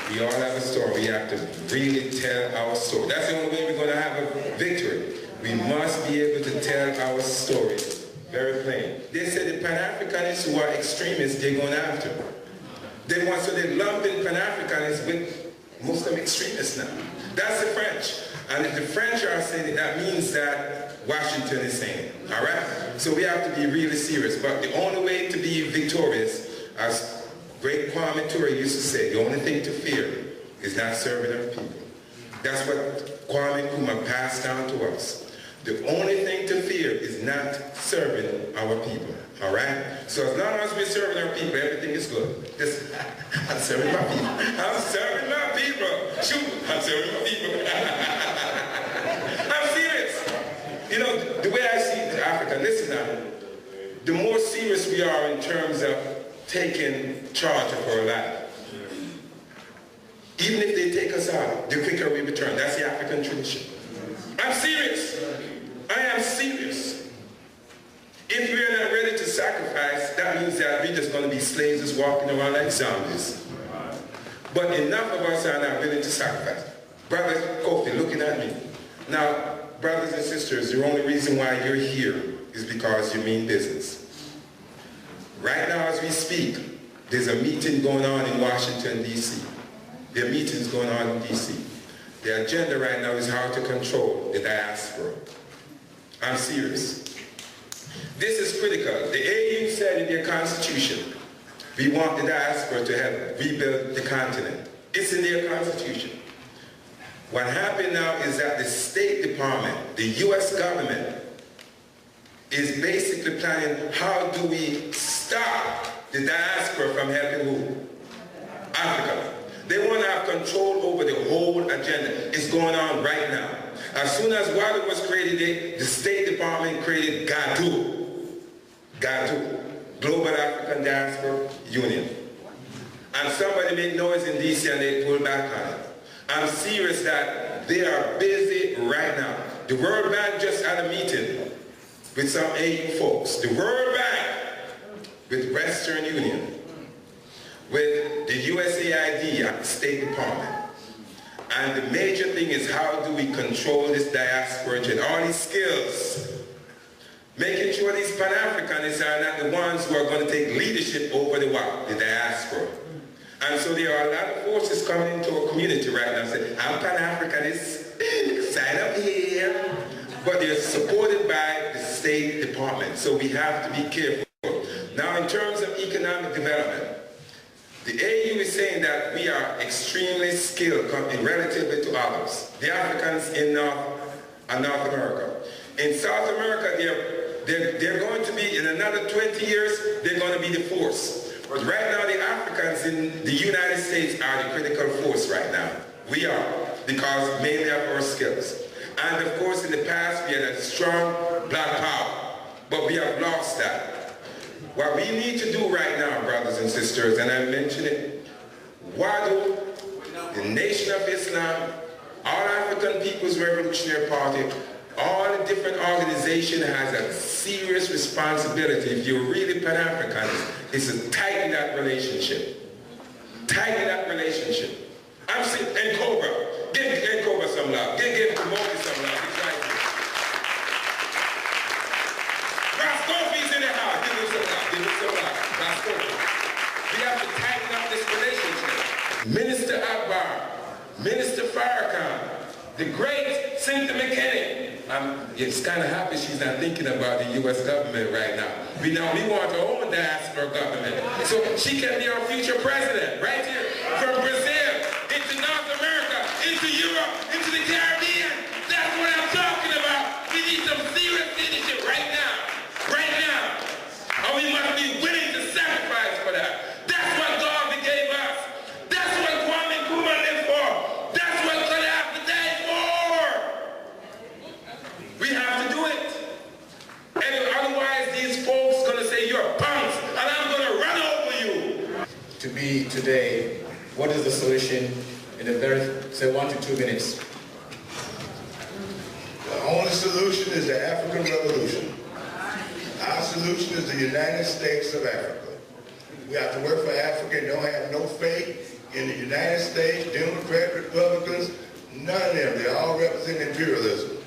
Speaker 6: We all have a story. We have to really tell our story. That's the only way we're going to have a victory. We must be able to tell our story. Very plain. They say the Pan-Africanists who are extremists, they're going after. So they're lumping Pan-Africanists with Muslim extremists now. That's the French. And if the French are saying it, that means that Washington is saying it. All right? So we have to be really serious. But the only way to be victorious, as great Kwame Ture used to say, the only thing to fear is not serving our people. That's what Kwame Nkrumah passed down to us. The only thing to fear is not serving our people. All right? So as long as we're serving our people, everything is good. Just, I'm serving my people. I'm serving my people. Shoot, I'm serving my people. I'm serious. You know, the way I see Africa, listen now, the more serious we are in terms of taking charge of our life, even if they take us out, the quicker we return. That's the African tradition. I'm serious. I am serious. If we're not ready to sacrifice, that means that we're just going to be slaves just walking around like zombies. But enough of us are not willing to sacrifice. Brother Kofi, looking at me. Now, brothers and sisters, the only reason why you're here is because you mean business. Right now as we speak, there's a meeting going on in Washington, D.C. There are meetings going on in D.C. The agenda right now is how to control the diaspora. I'm serious. This is critical. The AU said in their constitution, we want the diaspora to help rebuild the continent. It's in their constitution. What happened now is that the State Department, the US government, is basically planning how do we stop the diaspora from helping who? Africa. They want to have control over the whole agenda. It's going on right now. As soon as WADA was created, the State Department created GATU, Global African Diaspora Union. And somebody made noise in DC and they pulled back on it. I'm serious that they are busy right now. The World Bank just had a meeting with some AU folks. The World Bank with Western Union, with the USAID and the State Department. And the major thing is how do we control this diaspora and all these skills, making sure these Pan-Africanists are not the ones who are going to take leadership over the what? The diaspora. And so there are a lot of forces coming into our community right now saying, I'm Pan-Africanist, sign up here. But they're supported by the State Department, so we have to be careful. Now, in terms of economic development, the AU is saying that we are extremely skilled relatively to others, the Africans in North America. In South America, they're going to be, in another 20 years, they're going to be the force. But right now, the Africans in the United States are the critical force right now. We are, because mainly of our skills. And of course, in the past, we had a strong black power, but we have lost that. What we need to do right now, brothers and sisters, and I mentioned it, WADU, the Nation of Islam, All African People's Revolutionary Party, all the different organizations has a serious responsibility. If you're really Pan-Africanist, is to tighten that relationship. Tighten that relationship. I'm saying, and Cobra, give Cobra some love. Give Timothy some love. He's right here. Roscoe's in the house. Give him some love. Give him some love. Roscoe. We have to tighten up this relationship. Minister Akbar, Minister Farrakhan, the great Cynthia Mckinney. I'm just kind of happy she's not thinking about the U.S. government right now. We want our own diaspora government. So she can be our future president, right here, from Brazil, into North America, into Europe, into the Caribbean. That's what I'm talking about. We need some serious leadership right now. Right now. And we must be willing to sacrifice for that. That's what God gave us. That's what Kwame Nkrumah lived for. That's what Gaddafi died for. We have to do it. And otherwise these folks gonna say you're punks and I'm gonna run over you.
Speaker 2: To be today, what is the solution in a very, say, 1 to 2 minutes?
Speaker 4: The only solution is the African Revolution. Our solution is the United States of Africa. We have to work for Africa and don't have no faith in the United States, Democrat, Republicans, none of them. They all represent imperialism.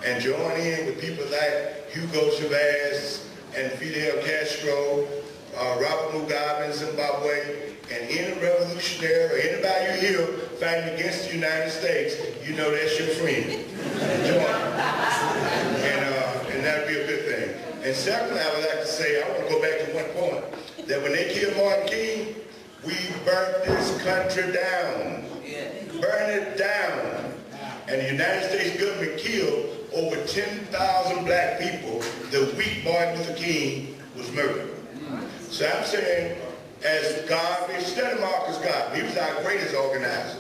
Speaker 4: And join in with people like Hugo Chavez and Fidel Castro, Robert Mugabe in Zimbabwe, and any revolutionary or anybody you hear fighting against the United States, you know that's your friend. Join. And that'll be a good thing. And secondly, I would like to say, I want to go back to one point, that when they killed Martin King, we burnt this country down. Burn it down. And the United States government killed over 10,000 black people the week Martin Luther King was murdered. So I'm saying, as Garvey, study Marcus Garvey, he was our greatest organizer.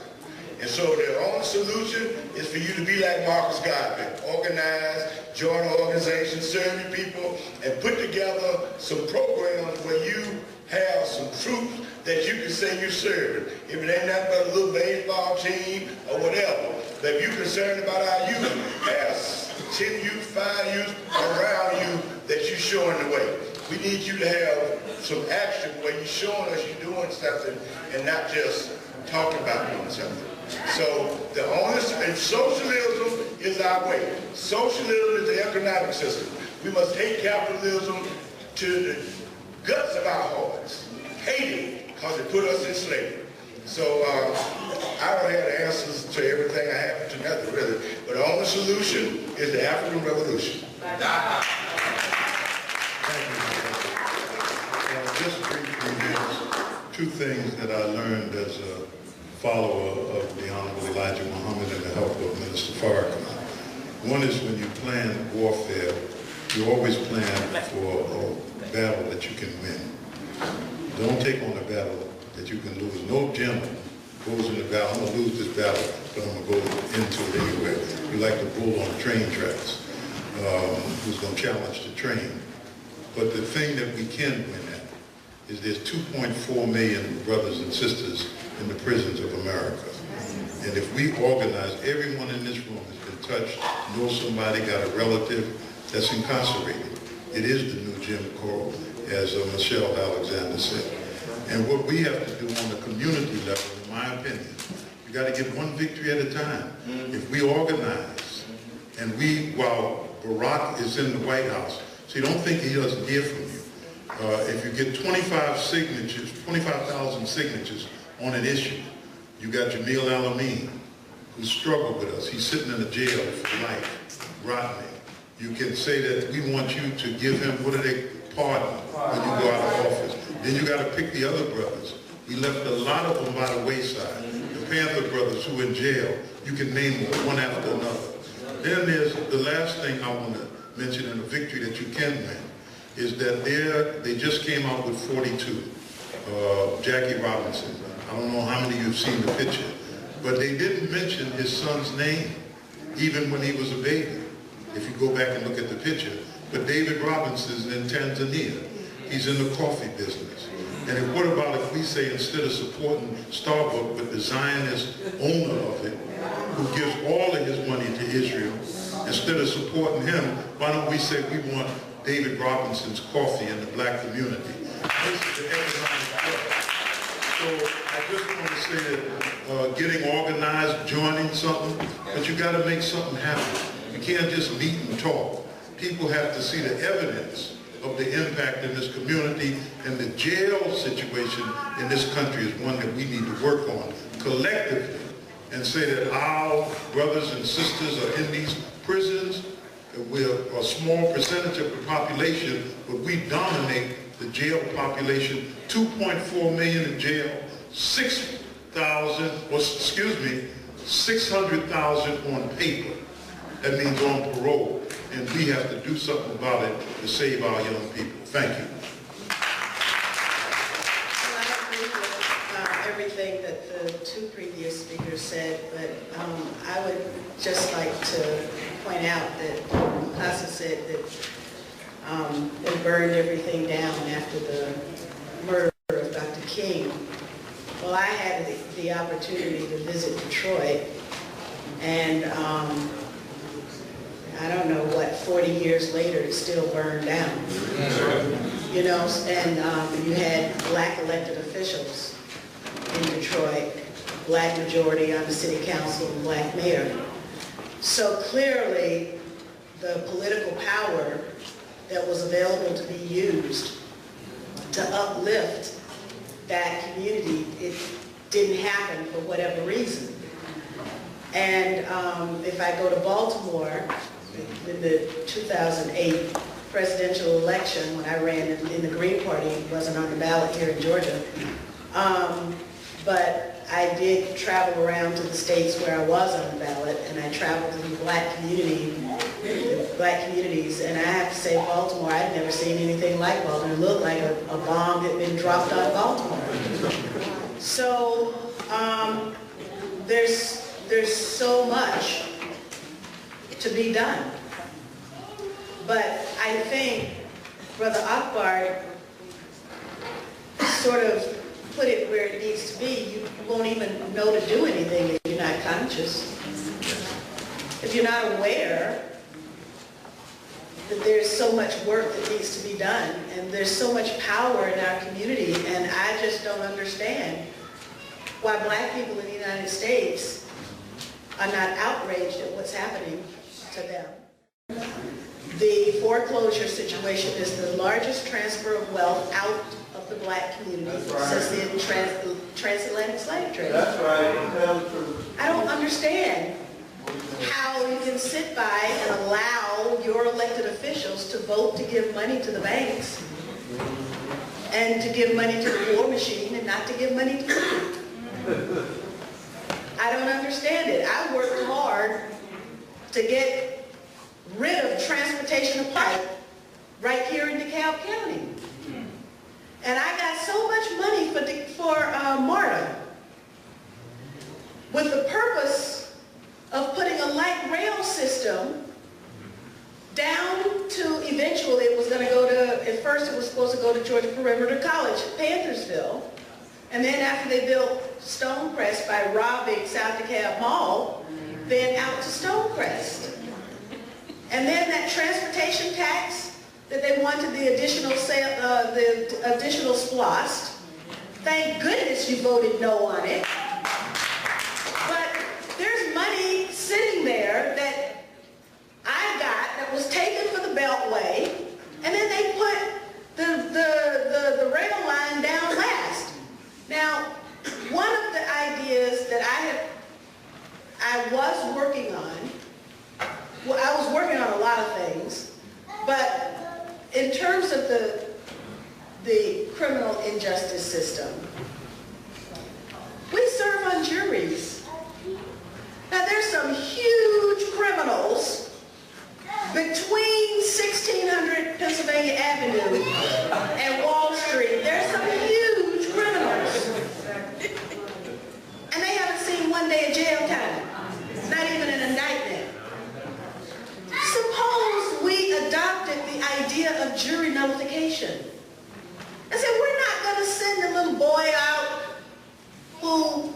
Speaker 4: And so the only solution is for you to be like Marcus Garvey. Organize, join organizations, serve your people, and put together some programs where you have some troops that you can say you're serving. If it ain't nothing but a little baseball team or whatever. But if you're concerned about our youth, have 10 youth, 5 youth around you that you're showing the way. We need you to have some action where you're showing us you're doing something and not just talking about doing something. So the only, and socialism is our way. Socialism is the economic system. We must hate capitalism to the guts of our hearts. Hate it because it put us in slavery. So I don't have the answers to everything I have to nothing really. But the only solution is the African Revolution.
Speaker 3: Just briefly, there's two things that I learned as a follower of the Honorable Elijah Muhammad and the help of Minister Farrakhan. One is when you plan warfare, you always plan for a battle that you can win. Don't take on a battle that you can lose. No general goes in the battle, I'm going to lose this battle, but I'm going to go into it anyway. You like the bull on train tracks, who's going to challenge the train. But the thing that we can win at is there's 2.4 million brothers and sisters in the prisons of America. And if we organize, everyone in this room has been touched, knows somebody, got a relative that's incarcerated. It is the new Jim Crow, as Michelle Alexander said. And what we have to do on the community level, in my opinion, you got to get one victory at a time. If we organize, and while Barack is in the White House, so you don't think he doesn't hear from you. If you get 25,000 signatures on an issue, you got Jamil Alameen, who struggled with us. He's sitting in a jail for life, Rodney. You can say that we want you to give him, pardon when you go out of office. Then you got to pick the other brothers. We left a lot of them by the wayside. The Panther brothers who are in jail, you can name them one after another. Then there's the last thing I want to mention in a victory that you can win, is that they just came out with 42. Jackie Robinson. I don't know how many of you have seen the picture, but they didn't mention his son's name, even when he was a baby, if you go back and look at the picture. But David Robinson's in Tanzania. He's in the coffee business. And what about if we say, instead of supporting Starbucks, but the Zionist owner of it, who gives all of his money to Israel, instead of supporting him, why don't we say we want David Robinson's coffee in the black community? This is the economic play. So I just want to say that getting organized, joining something, but you got to make something happen. You can't just meet and talk. People have to see the evidence of the impact in this community, and the jail situation in this country is one that we need to work on collectively, and say that our brothers and sisters are in these prisons. We're a small percentage of the population, but we dominate the jail population. 2.4 million in jail, 600,000 on paper. That means on parole. And we have to do something about it to save our young people. Thank you.
Speaker 1: Well, I agree with everything that the two previous speakers said, but I would just like to point out that Casa said that they burned everything down after the murder of Dr. King. Well, I had the opportunity to visit Detroit, and I don't know what, 40 years later, it's still burned down. You know, and you had black elected officials in Detroit, black majority on the city council, and black mayor. So clearly, the political power that was available to be used to uplift that community, it didn't happen for whatever reason. And if I go to Baltimore, in the 2008 presidential election, when I ran in the Green Party, it wasn't on the ballot here in Georgia, but I did travel around to the states where I was on the ballot, and I traveled to the black communities, and I have to say Baltimore, I'd never seen anything like Baltimore. It looked like a bomb had been dropped on Baltimore. So there's so much to be done. But I think Brother Akbar sort of put it where it needs to be. You won't even know to do anything if you're not conscious. If you're not aware that there's so much work that needs to be done, and there's so much power in our community, and I just don't understand why black people in the United States are not outraged at what's happening to them. The foreclosure situation is the largest transfer of wealth out of the black community since the transatlantic slave trade.
Speaker 7: That's right.
Speaker 1: I don't understand how you can sit by and allow your elected officials to vote to give money to the banks and to give money to the war machine and not to give money to people. I don't understand it. I worked hard to get rid of transportation of pipe right here in DeKalb County. And I got so much money for MARTA with the purpose of putting a light rail system down to, eventually it was going to go to, at first it was supposed to go to Georgia Perimeter College, Panthersville. And then after they built Stonecrest by robbing South DeKalb Mall, then out to Stonecrest. And then that transportation tax that they wanted the additional SPLOST. Thank goodness you voted no on it. But there's money sitting there that I got that was taken for the Beltway, and then they put the rail line down last. Now, one of the ideas that I was working on, well, I was working on a lot of things, but in terms of the criminal injustice system, we serve on juries. Now, there's some huge criminals between 1600 Pennsylvania Avenue and Wall Street. There's some huge criminals. And they haven't seen one day of jail time. Not even an indictment. Suppose we adopted the idea of jury nullification. And said, we're not going to send a little boy out who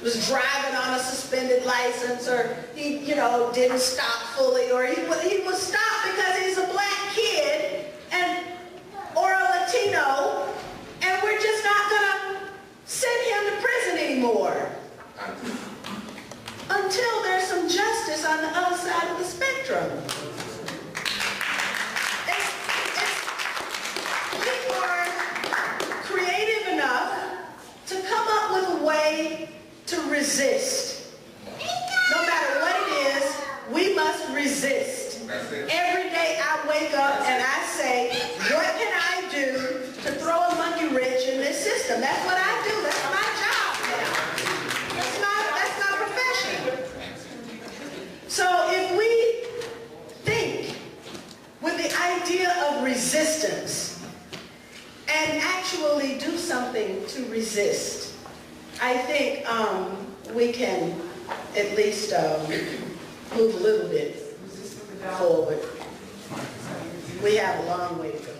Speaker 1: was driving on a suspended license, or he, didn't stop fully, or he was stopped because he's a black kid or a Latino, and we're just not going to send him to prison anymore until there's some justice on the other side of the spectrum. We were creative enough to come up with a way to resist. No matter what it is, we must resist. Every day I wake up and I say, what can I do to throw a monkey wrench in this system? That's what I do. That's my job now. That's my profession. So if we think with the idea of resistance and actually do something to resist, I think we can at least move a little bit forward. We have a long way to go.